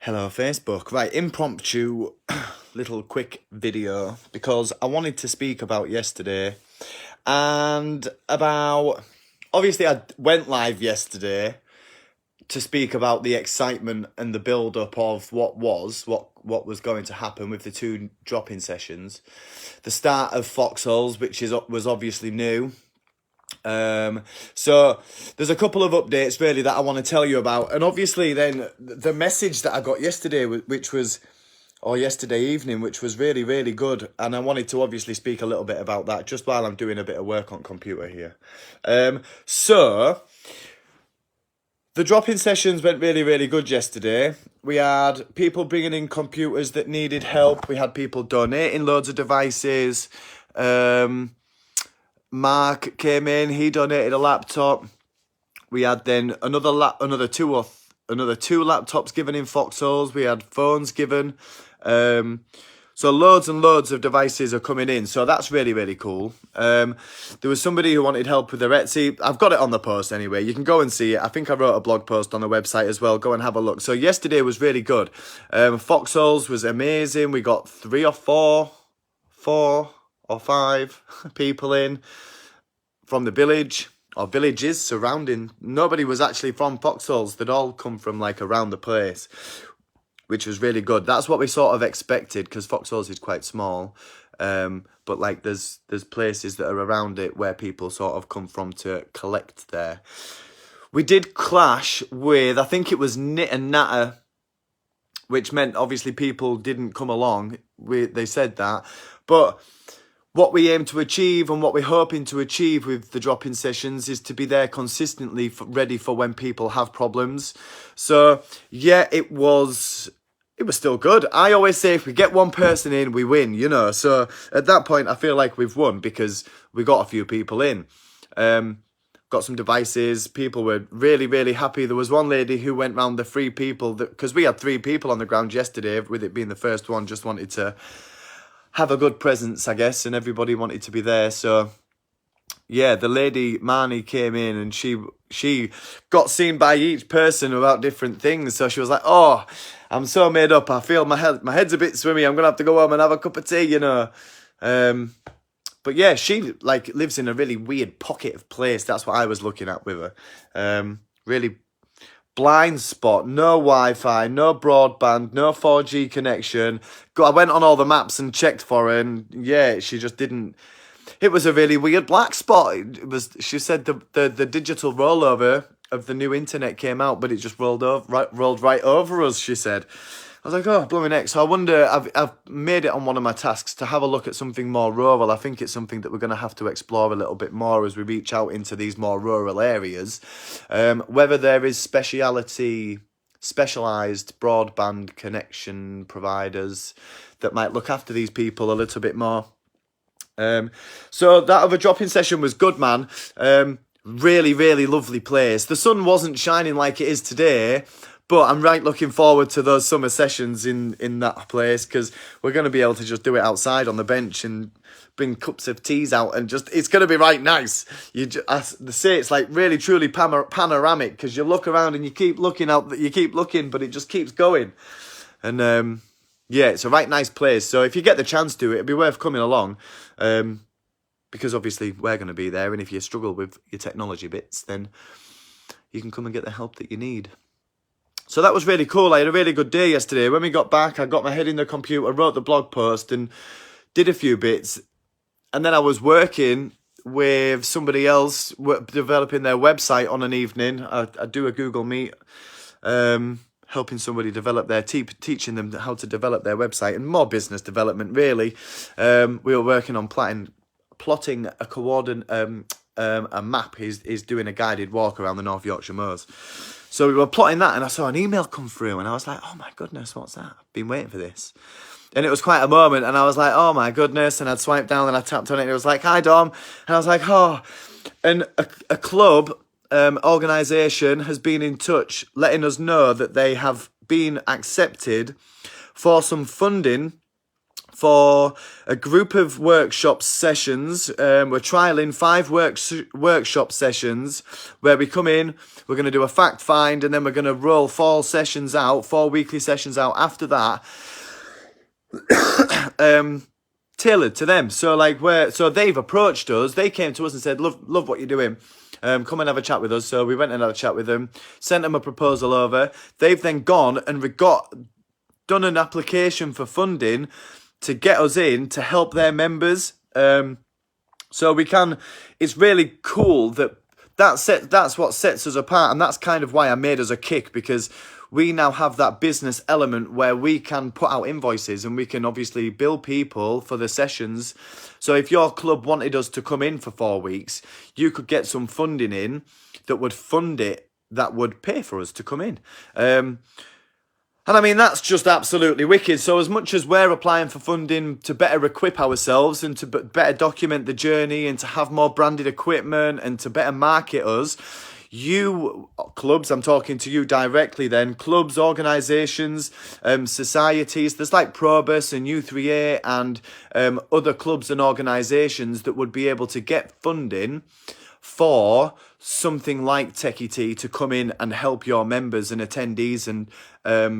Hello Facebook. Right, impromptu little quick video because I wanted to speak about yesterday and about obviously I went live yesterday to speak about the excitement and the build up of what was going to happen with the two drop-in sessions. The start of Foxholes, which was obviously new. So there's a couple of updates really that I want to tell you about, and obviously then the message that I got yesterday, yesterday evening, which was really, really good, and I wanted to obviously speak a little bit about that just while I'm doing a bit of work on computer here. So the drop-in sessions went really, really good yesterday. We had people bringing in computers that needed help. We had people donating loads of devices. Mark came in, he donated a laptop. We had then another two laptops given in Foxholes. We had phones given. So loads and loads of devices are coming in. So that's really, really cool. There was somebody who wanted help with their Etsy. I've got it on the post anyway. You can go and see it. I think I wrote a blog post on the website as well. Go and have a look. So yesterday was really good. Foxholes was amazing. We got 3 or 4 or 5 people in from the village or villages surrounding. Nobody was actually from Foxholes. They'd all come from like around the place, which was really good. That's what we sort of expected because Foxholes is quite small. But like there's places that are around it where people sort of come from to collect there. We did clash with, I think it was Knit and Natter, which meant obviously people didn't come along. They said that. But what we aim to achieve and what we're hoping to achieve with the drop-in sessions is to be there consistently ready for when people have problems. So yeah, it was still good. I always say if we get one person in, we win, you know. So at that point, I feel like we've won because we got a few people in. Got some devices. People were really, really happy. There was one lady who went round the 3 people, because we had 3 people on the ground yesterday, with it being the first one, just wanted to have a good presence, I guess, and everybody wanted to be there. So yeah, the lady Marnie came in and she got seen by each person about different things. So she was like, "Oh, I'm so made up. I feel my head's a bit swimmy. I'm gonna have to go home and have a cup of tea, you know." But yeah, she like lives in a really weird pocket of place. That's what I was looking at with her. Really blind spot, no Wi-Fi, no broadband, no 4G connection. I went on all the maps and checked for her, and yeah, she just didn't. It was a really weird black spot. It was. She said the digital rollover of the new internet came out, but it just rolled right over us. She said. I was like, oh, blooming heck. So I wonder, I've made it on one of my tasks to have a look at something more rural. I think it's something that we're going to have to explore a little bit more as we reach out into these more rural areas. Whether there is specialised broadband connection providers that might look after these people a little bit more. So that other drop-in session was good, man. Really, really lovely place. The sun wasn't shining like it is today, but I'm right looking forward to those summer sessions in that place because we're going to be able to just do it outside on the bench and bring cups of teas out and just, it's going to be right nice. I say it's like really, truly panoramic because you look around and you keep looking out, you keep looking, but it just keeps going. And yeah, it's a right nice place. So if you get the chance to, it'd be worth coming along because obviously we're going to be there. And if you struggle with your technology bits, then you can come and get the help that you need. So that was really cool. I had a really good day yesterday. When we got back, I got my head in the computer, wrote the blog post and did a few bits. And then I was working with somebody else, developing their website on an evening. I do a Google Meet, helping somebody develop their, teaching them how to develop their website and more business development, really. We were working on plotting a coordinate, a map. He's doing a guided walk around the North Yorkshire Moors. So we were plotting that and I saw an email come through and I was like, oh my goodness, what's that? I've been waiting for this. And it was quite a moment and I was like, oh my goodness. And I'd swiped down and I tapped on it and it was like, hi Dom. And I was like, oh. And a club organisation has been in touch letting us know that they have been accepted for some funding for a group of workshop sessions. We're trialling 5 workshop sessions where we come in, we're going to do a fact find, and then we're going to roll 4 weekly sessions out after that, tailored to them. So they've approached us, they came to us and said, love what you're doing. Come and have a chat with us. So we went and had a chat with them, sent them a proposal over. They've then gone and done an application for funding to get us in to help their members. So we can, it's really cool that's what sets us apart. And that's kind of why I made us a kick, because we now have that business element where we can put out invoices and we can obviously bill people for the sessions. So if your club wanted us to come in for 4 weeks, you could get some funding in that would fund it, that would pay for us to come in. And I mean, that's just absolutely wicked. So as much as we're applying for funding to better equip ourselves and to better document the journey and to have more branded equipment and to better market us, you clubs, I'm talking to you directly then, clubs, organisations, societies, there's like Probus and U3A and other clubs and organisations that would be able to get funding for something like Techy to come in and help your members and attendees and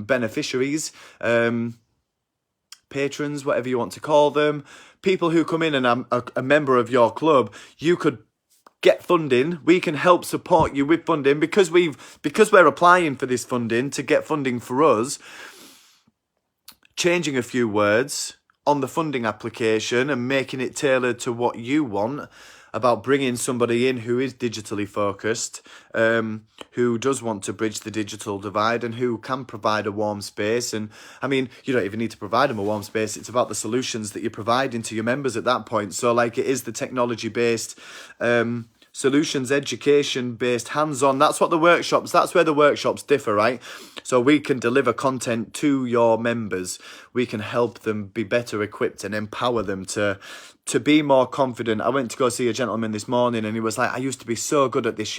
beneficiaries, patrons, whatever you want to call them, people who come in and are a member of your club. You could get funding. We can help support you with funding because we're applying for this funding to get funding for us, changing a few words on the funding application and making it tailored to what you want, about bringing somebody in who is digitally focused, who does want to bridge the digital divide and who can provide a warm space. And I mean, you don't even need to provide them a warm space. It's about the solutions that you're providing to your members at that point. So like, it is the technology-based, solutions, education-based, hands-on. That's where the workshops differ, right? So we can deliver content to your members. We can help them be better equipped and empower them to be more confident. I went to go see a gentleman this morning and he was like, I used to be so good at this,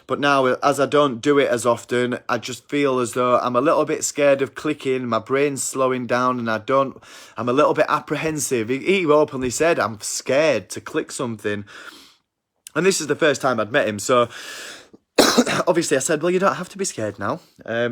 but now as I don't do it as often, I just feel as though I'm a little bit scared of clicking. My brain's slowing down and I'm a little bit apprehensive. He openly said, I'm scared to click something. And this is the first time I'd met him. So obviously I said, well, you don't have to be scared now.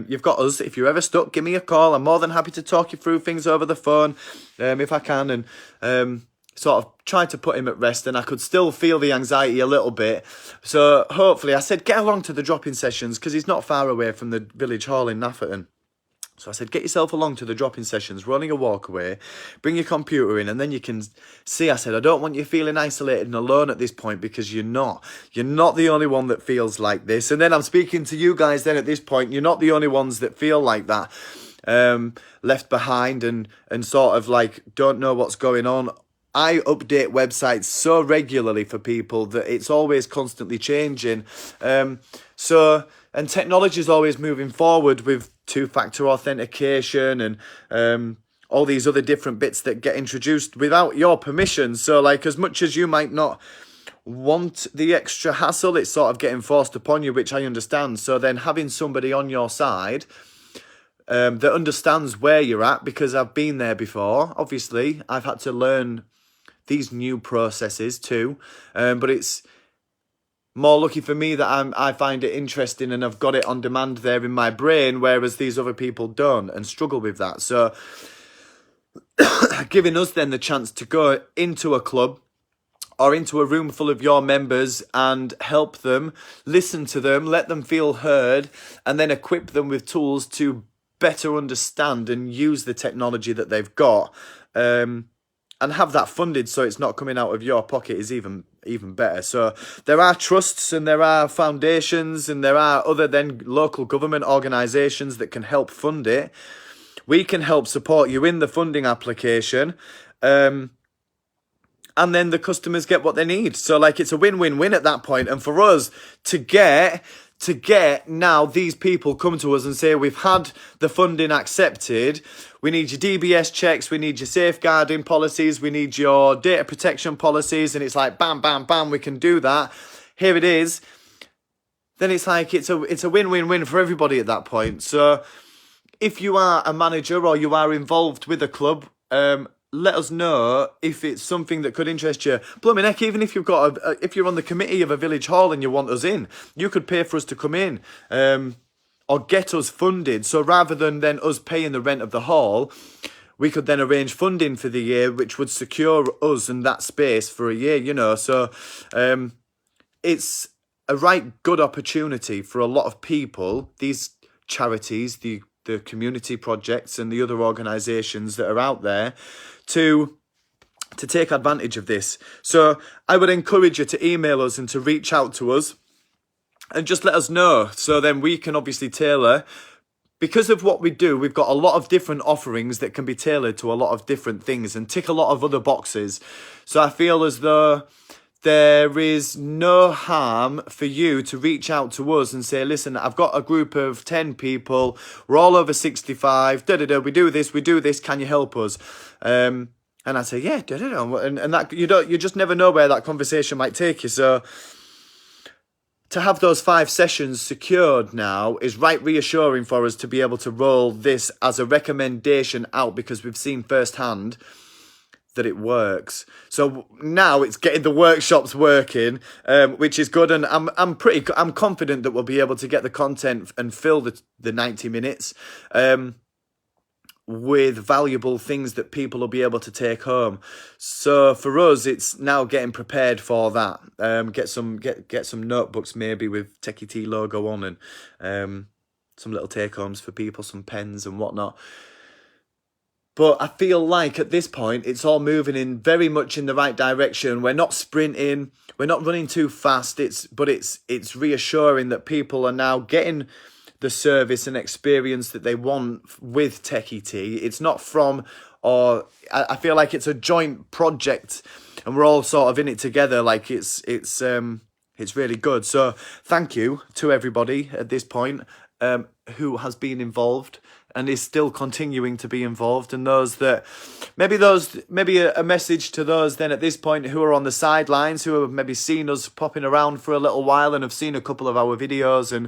You've got us. If you're ever stuck, give me a call. I'm more than happy to talk you through things over the phone if I can. And sort of tried to put him at rest, and I could still feel the anxiety a little bit. So hopefully I said, get along to the drop-in sessions, because he's not far away from the village hall in Nafferton. So I said, get yourself along to the drop-in sessions, running a walk away, bring your computer in, and then you can see. I said, I don't want you feeling isolated and alone at this point, because you're not. You're not the only one that feels like this. And then I'm speaking to you guys then at this point. You're not the only ones that feel like that, left behind and sort of like don't know what's going on. I update websites so regularly for people that it's always constantly changing. And technology is always moving forward with 2-factor authentication and all these other different bits that get introduced without your permission. So like, as much as you might not want the extra hassle, it's sort of getting forced upon you, which I understand. So then having somebody on your side that understands where you're at, because I've been there before. Obviously, I've had to learn these new processes too, but it's more lucky for me that I find it interesting and I've got it on demand there in my brain, whereas these other people don't and struggle with that. So giving us then the chance to go into a club or into a room full of your members and help them, listen to them, let them feel heard, and then equip them with tools to better understand and use the technology that they've got, and have that funded so it's not coming out of your pocket is even better. So there are trusts and there are foundations and there are other than local government organisations that can help fund it. We can help support you in the funding application, and then the customers get what they need. So like, it's a win-win-win at that point. And for us to get now these people come to us and say, we've had the funding accepted, we need your DBS checks, we need your safeguarding policies, we need your data protection policies, and it's like bam, bam, bam, we can do that. Here it is. Then it's like, it's a win-win-win for everybody at that point. So if you are a manager or you are involved with a club, let us know if it's something that could interest you. Blooming heck, even if you've got if you're on the committee of a village hall and you want us in, you could pay for us to come in, or get us funded. So rather than then us paying the rent of the hall, we could then arrange funding for the year, which would secure us and that space for a year, you know. So it's a right good opportunity for a lot of people, these charities, the community projects and the other organisations that are out there, to take advantage of this. So I would encourage you to email us and to reach out to us and just let us know, so then we can obviously tailor. Because of what we do, we've got a lot of different offerings that can be tailored to a lot of different things and tick a lot of other boxes. So I feel as though there is no harm for you to reach out to us and say, listen, I've got a group of 10 people, we're all over 65, we do this, can you help us? And I say, yeah, and that you just never know where that conversation might take you. So to have those 5 sessions secured now is right reassuring for us to be able to roll this as a recommendation out, because we've seen firsthand that it works. So now it's getting the workshops working, which is good, and I'm confident that we'll be able to get the content and fill the 90 minutes with valuable things that people will be able to take home. So for us, it's now getting prepared for that. Get some notebooks maybe with Techy logo on, and some little take homes for people, some pens and whatnot. But I feel like at this point, it's all moving in very much in the right direction. We're not sprinting, we're not running too fast. It's reassuring that people are now getting the service and experience that they want with Techy. It's not from, or I feel like it's a joint project, and we're all sort of in it together. Like it's really good. So thank you to everybody at this point who has been involved and is still continuing to be involved, and maybe a message to those then at this point who are on the sidelines, who have maybe seen us popping around for a little while and have seen a couple of our videos and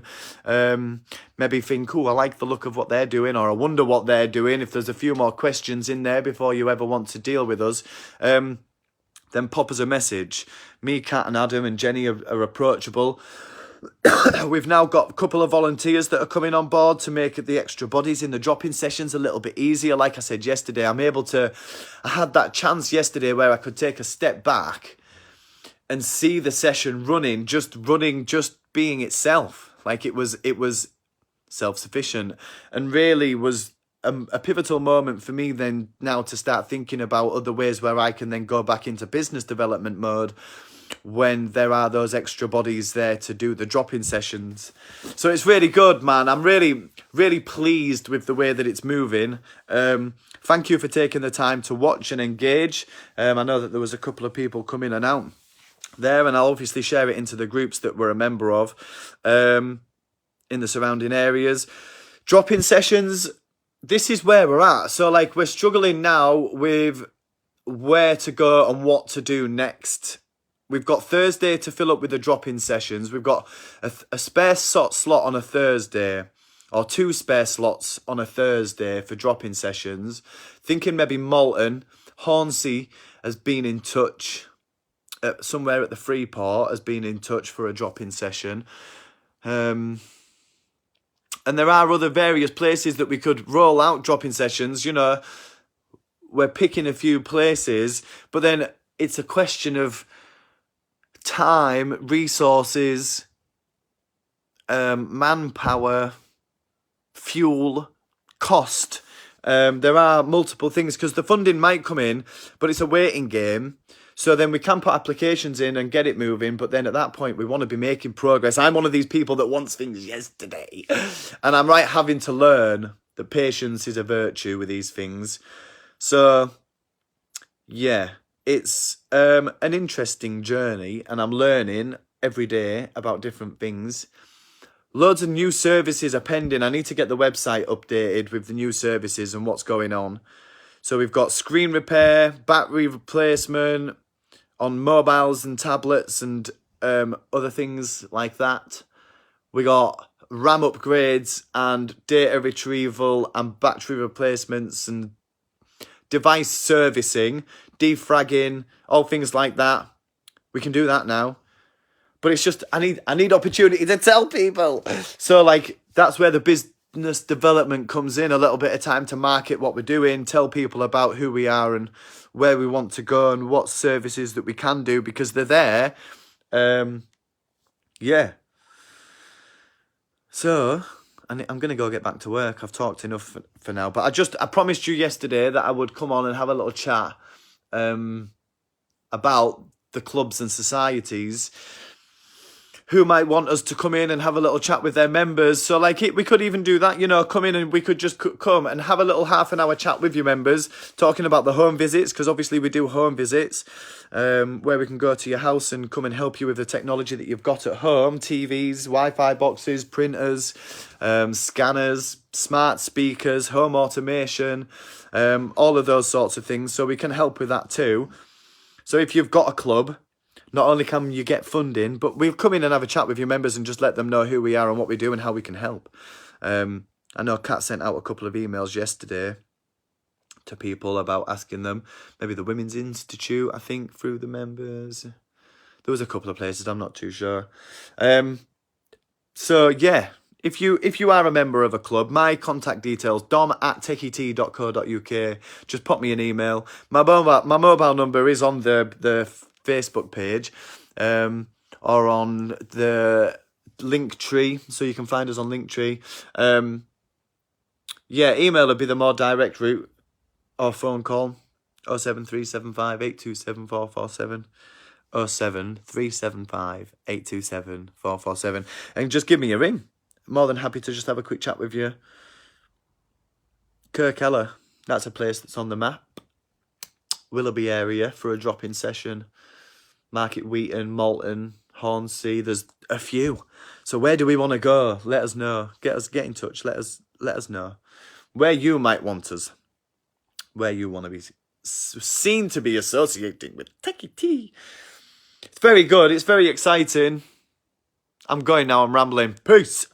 maybe think, oh, I like the look of what they're doing, or I wonder what they're doing. If there's a few more questions in there before you ever want to deal with us, then pop us a message. Me, Kat and Adam and Jenny are approachable. We've now got a couple of volunteers that are coming on board to make the extra bodies in the drop-in sessions a little bit easier. Like I said yesterday, I had that chance yesterday where I could take a step back and see the session running, just being itself. Like it was self-sufficient, and really was a pivotal moment for me then now to start thinking about other ways where I can then go back into business development mode when there are those extra bodies there to do the drop-in sessions. So it's really good, man. I'm really, really pleased with the way that it's moving. Thank you for taking the time to watch and engage. I know that there was a couple of people come in and out there, and I'll obviously share it into the groups that we're a member of in the surrounding areas. Drop-in sessions, this is where we're at. So like we're struggling now with where to go and what to do next. We've got Thursday to fill up with the drop-in sessions. We've got a spare slot on a Thursday, or 2 spare slots on a Thursday for drop-in sessions. Thinking maybe Malton. Hornsey has been in touch. Somewhere at the Freeport has been in touch for a drop-in session. And there are other various places that we could roll out drop-in sessions. You know, we're picking a few places, but then it's a question of time, resources, manpower, fuel, cost. There are multiple things, because the funding might come in, but it's a waiting game. So then we can put applications in and get it moving, but then at that point we want to be making progress. I'm one of these people that wants things yesterday, and I'm having to learn that patience is a virtue with these things. So yeah, it's an interesting journey, and I'm learning every day about different things. Loads of new services are pending. I need to get the website updated with the new services and what's going on. So we've got screen repair, battery replacement on mobiles and tablets and other things like that. We got RAM upgrades and data retrieval and battery replacements and device servicing, defragging, all things like that. We can do that now. But it's just, I need opportunity to tell people. So, like, that's where the business development comes in. A little bit of time to market what we're doing, tell people about who we are and where we want to go and what services that we can do, because they're there. Yeah. So, I'm going to go get back to work. I've talked enough for now. But I promised you yesterday that I would come on and have a little chat about the clubs and societies who might want us to come in and have a little chat with their members. So, like, we could even do that, you know, come in and we could just come and have a little half-an-hour chat with your members, talking about the home visits, because obviously we do home visits, where we can go to your house and come and help you with the technology that you've got at home, TVs, Wi-Fi boxes, printers, scanners, smart speakers, home automation, all of those sorts of things. So we can help with that too. So if you've got a club, not only can you get funding, but we'll come in and have a chat with your members and just let them know who we are and what we do and how we can help. I know Kat sent out a couple of emails yesterday to people about asking them, maybe the Women's Institute, I think, through the members. There was a couple of places, I'm not too sure. So, yeah, if you are a member of a club, my contact details, dom@techyt.co.uk. Just pop me an email. My mobile number is on the Facebook page, or on the Linktree, so you can find us on Linktree. Yeah, email would be the more direct route, or phone call, 07375 827 447, 07375 827 447, and just give me a ring. More than happy to just have a quick chat with you. Kirkella, that's a place that's on the map. Willoughby area for a drop-in session. Market Wheaton, Malton, Hornsea, there's a few. So where do we want to go? Let us know. Get in touch. Let us know where you might want us. Where you want to be seen to be associating with Techy. It's very good. It's very exciting. I'm going now. I'm rambling. Peace.